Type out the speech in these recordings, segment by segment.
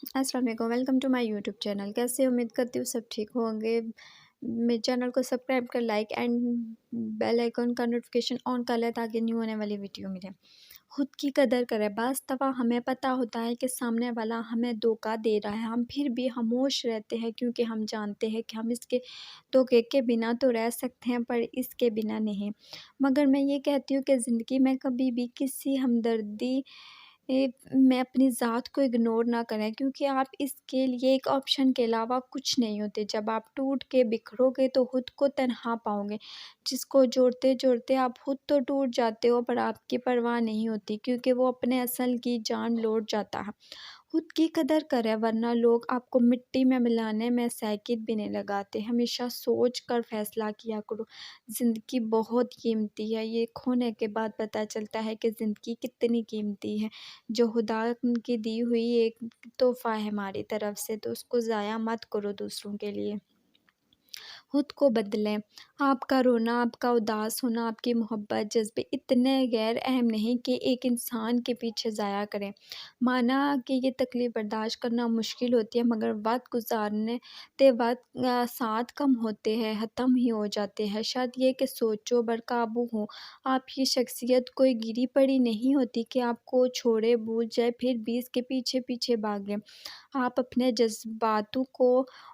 अस्सलाम वालेकुम, welcome to my YouTube channel. कैसे उम्मीद करती हूँ सब ठीक होंगे। मेरे चैनल को सब्सक्राइब कर लाइक एंड बेल आइकन का नोटिफिकेशन ऑन कर लें ताकि न्यू होने वाली वीडियो मिले। खुद की कदर करें। बाज़ दफ़ा हमें पता होता है कि सामने वाला हमें धोखा दे रहा है, हम फिर भी खामोश रहते हैं क्योंकि हम जानते हैं कि हम इसके धोखे के बिना तो रह सकते हैं पर इसके बिना नहीं। मगर मैं ये कहती हूँ कि ज़िंदगी में कभी भी किसी हमदर्दी में अपनी ज़ात को इग्नोर ना करें क्योंकि आप इसके लिए एक ऑप्शन के अलावा कुछ नहीं होते। जब आप टूट के बिखरोगे तो खुद को तन्हा पाओगे, जिसको जोड़ते-जोड़ते आप खुद तो टूट जाते हो पर आपकी परवाह नहीं होती क्योंकि वो अपने असल की जान लौट जाता है। खुद की कदर करें वरना लोग आपको मिट्टी में मिलाने में सैकित भी नहीं लगाते। हमेशा सोच कर फ़ैसला किया करो। ज़िंदगी बहुत कीमती है, ये खोने के बाद पता चलता है कि ज़िंदगी कितनी कीमती है। जो खुदा की दी हुई एक तोहफ़ा है हमारी तरफ से, तो उसको ज़ाया मत करो दूसरों के लिए। खुद को बदलें। आपका रोना, आपका उदास होना, आपकी मोहब्बत, जज़्बे इतने गैर अहम नहीं कि एक इंसान के पीछे ज़ाया करें। माना कि ये तकलीफ़ बर्दाश्त करना मुश्किल होती है मगर वक़्त गुज़ारने ते वक़्त साथ कम होते हैं, ख़त्म ही हो जाते हैं। शायद ये कि सोचो, बेकाबू हो। आपकी शख्सियत कोई गिरी पड़ी नहीं होती कि आपको छोड़े, भूल जाए फिर भी इसके पीछे-पीछे भागें। आप अपने जज़्बातों को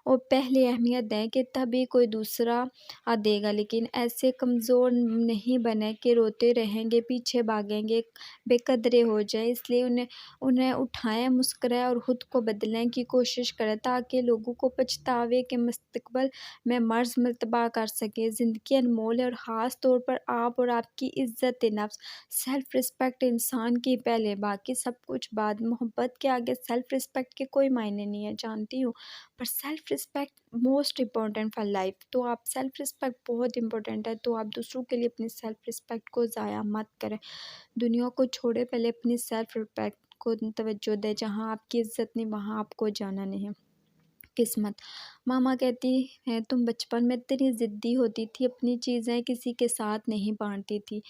और पहले अहमियत दें कि तभी कोई दूसरा देगा, लेकिन ऐसे कमज़ोर नहीं बनें कि रोते रहेंगे, पीछे भागेंगे, बेकदरे हो जाएँ। इसलिए उन्हें उन्हें उठाएँ, मुस्कुराएँ और ख़ुद को बदलने की कोशिश करें ताकि लोगों को पछतावे के मुस्तक़बिल में मर्ज़ मर्तबा कर सकें। ज़िंदगी अनमोल है और ख़ास तौर पर आप और आपकी इज़्ज़त-ए-नफ़्स, सेल्फ़ रिस्पेक्ट इंसान की पहले, बाकी सब कुछ बाद। मोहब्बत के आगे सेल्फ़ रिस्पेक्ट के कोई मायने नहीं है, जानती हूँ, पर self respect most important for life. तो आप सेल्फ़ रिस्पेक्ट बहुत इम्पोर्टेंट है, तो आप दूसरों के लिए अपनी सेल्फ़ रिस्पेक्ट को ज़ाया मत करें। दुनिया को छोड़े, पहले अपनी सेल्फ़ रिस्पेक्ट को तवज्जो दें। जहाँ आपकी इज़्ज़त नहीं वहाँ आपको जाना नहीं। किस्मत। मामा कहती हैं तुम बचपन में इतनी ज़िद्दी होती थी, अपनी चीज़ें किसी के साथ नहीं बाँटती थी।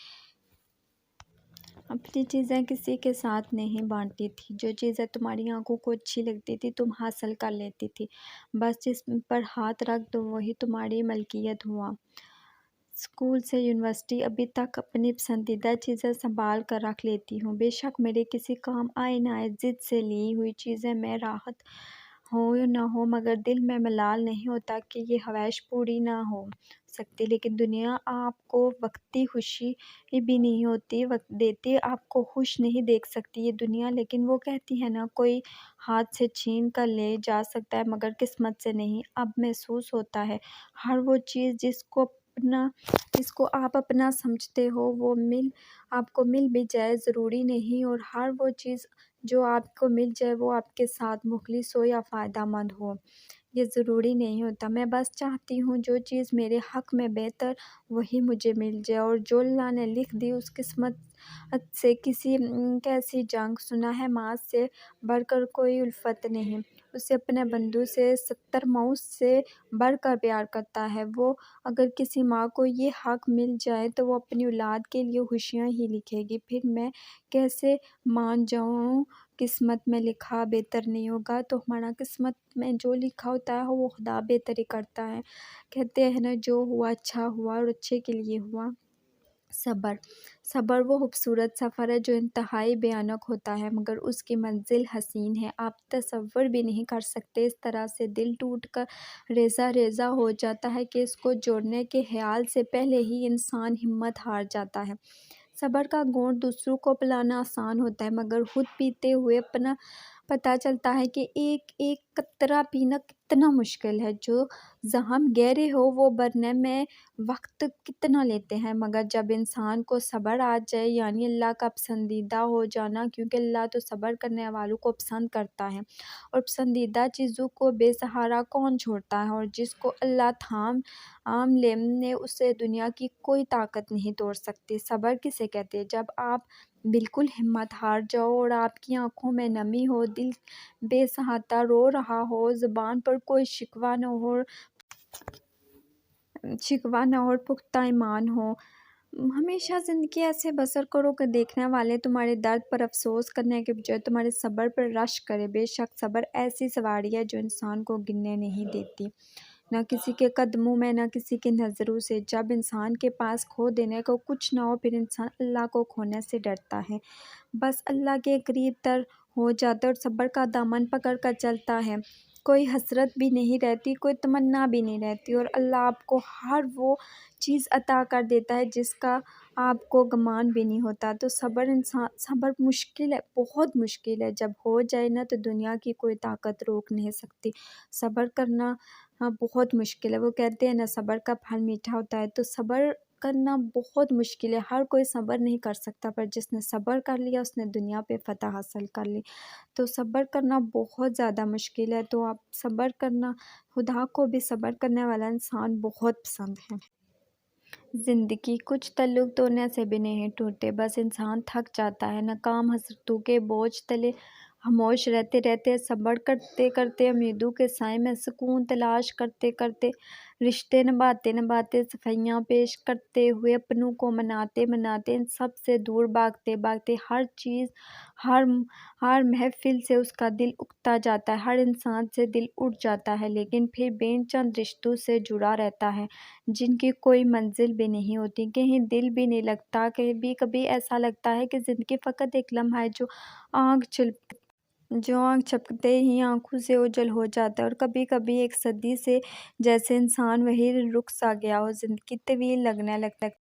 अपनी चीज़ें किसी के साथ नहीं बाँटती थी। जो चीज़ें तुम्हारी आँखों को अच्छी लगती थी तुम हासिल कर लेती थी। बस जिस पर हाथ रख दो वही तुम्हारी मलकियत हुआ। स्कूल से यूनिवर्सिटी अभी तक अपनी पसंदीदा चीज़ें सँभाल कर रख लेती हूँ। बेशक मेरे किसी काम आए ना आए, ज़िद से ली हुई चीज़ें में राहत हो या ना हो मगर दिल में मलाल नहीं होता कि ये ख़्वाहिश पूरी ना हो सकती। लेकिन दुनिया आपको वक़्ती खुशी भी नहीं होती वक़्त देती, आपको खुश नहीं देख सकती ये दुनिया। लेकिन वो कहती है ना, कोई हाथ से छीन कर ले जा सकता है मगर किस्मत से नहीं। अब महसूस होता है हर वो चीज़ जिसको आप अपना समझते हो वो आपको मिल भी जाए ज़रूरी नहीं, और हर वो चीज़ जो आपको मिल जाए वो आपके साथ मुखलिस हो या फ़ायदेमंद हो, ये ज़रूरी नहीं होता। मैं बस चाहती हूँ जो चीज़ मेरे हक़ में बेहतर वही मुझे मिल जाए, और जो अल्लाह ने लिख दी उस किस्मत से किसी कैसी जंग। सुना है माँ से बढ़कर कोई उल्फत नहीं, उसे अपने बंधु से 70 मौत से बढ़कर प्यार करता है वो। अगर किसी माँ को ये हक़ मिल जाए तो वो अपनी औलाद के लिए खुशियाँ ही लिखेगी। फिर मैं कैसे मान जाऊँ किस्मत में लिखा बेहतर नहीं होगा, तो हमारा किस्मत में जो लिखा होता है वो खुदा बेहतर ही करता है। कहते हैं ना, जो हुआ अच्छा हुआ और अच्छे के लिए हुआ। सब्र। सब्र वो खूबसूरत सफ़र है जो इंतहाई भयानक होता है मगर उसकी मंजिल हसीन है। आप तसव्वुर भी नहीं कर सकते, इस तरह से दिल टूट कर रेज़ा-रेज़ा हो जाता है कि इसको जोड़ने के ख़्याल से पहले ही इंसान हिम्मत हार जाता है। सब्र का घूँट दूसरों को पिलाना आसान होता है मगर खुद पीते हुए अपना पता चलता है कि एक-एक कतरा पीना कितना मुश्किल है। जो ज़ख़म गहरे हो वो भरने में वक़्त कितना लेते हैं, मगर जब इंसान को सब्र आ जाए यानी अल्लाह का पसंदीदा हो जाना, क्योंकि अल्लाह तो सब्र करने वालों को पसंद करता है, और पसंदीदा चीज़ों को बेसहारा कौन छोड़ता है, और जिसको अल्लाह थाम ले उसे दुनिया की कोई ताकत नहीं तोड़ सकती। सब्र किसे कहते हैं? जब आप बिल्कुल हिम्मत हार जाओ और आपकी आँखों में नमी हो, दिल बेसहारा रो रहा हो, ज़ुबान पर कोई शिकवा न हो और पुख्ता ईमान हो, ہمیشہ زندگی ایسے بسر کرو کہ دیکھنے والے تمہارے درد پر افسوس کرنے کے بجائے تمہارے صبر پر رشک کرے۔ بے شک صبر ایسی سواری ہے جو انسان کو گرنے نہیں دیتی، نہ کسی کے قدموں میں، نہ کسی کی نظروں سے۔ جب انسان کے پاس کھو دینے کو کچھ نہ ہو، پھر انسان اللہ کو کھونے سے ڈرتا ہے، بس اللہ کے قریب تر ہو جاتا ہے اور صبر کا دامن پکڑ کر چلتا ہے۔ کوئی حسرت بھی نہیں رہتی، کوئی تمنا بھی نہیں رہتی، اور اللہ آپ کو ہر وہ چیز عطا کر دیتا ہے جس کا آپ کو گمان بھی نہیں ہوتا۔ تو صبر مشکل ہے، بہت مشکل ہے۔ جب ہو جائے نا تو دنیا کی کوئی طاقت روک نہیں سکتی۔ صبر کرنا بہت مشکل ہے۔ وہ کہتے ہیں نا صبر کا پھل میٹھا ہوتا ہے، تو صبر کرنا بہت مشکل ہے۔ ہر کوئی صبر نہیں کر سکتا، پر جس نے صبر کر لیا اس نے دنیا پہ فتح حاصل کر لی۔ تو صبر کرنا بہت زیادہ مشکل ہے، تو آپ صبر کرنا، خدا کو بھی صبر کرنے والا انسان بہت پسند ہے۔ زندگی کچھ تعلق توڑنے سے بھی نہیں ٹوٹتے، بس انسان تھک جاتا ہے ناکام حسرتوں کے بوجھ تلے خاموش رہتے رہتے، صبر کرتے کرتے، امیدوں کے سائے میں سکون تلاش کرتے کرتے، رشتے نبھاتے نبھاتے، صفائیاں پیش کرتے ہوئے، اپنوں کو مناتے مناتے، ان سب سے دور بھاگتے بھاگتے، ہر چیز، ہر محفل سے اس کا دل اکتا جاتا ہے، ہر انسان سے دل اٹھ جاتا ہے، لیکن پھر بین چند رشتوں سے جڑا رہتا ہے جن کی کوئی منزل بھی نہیں ہوتی، کہیں دل بھی نہیں لگتا۔ کبھی کبھی ایسا لگتا ہے کہ زندگی فقط ایک لمحہ ہے جو آنکھ جھپکتے ہی آنکھوں سے اوجھل ہو جاتا ہے، اور کبھی کبھی ایک صدی سے جیسے انسان وہی رک سا گیا ہو، زندگی طویل لگنے لگتا ہے۔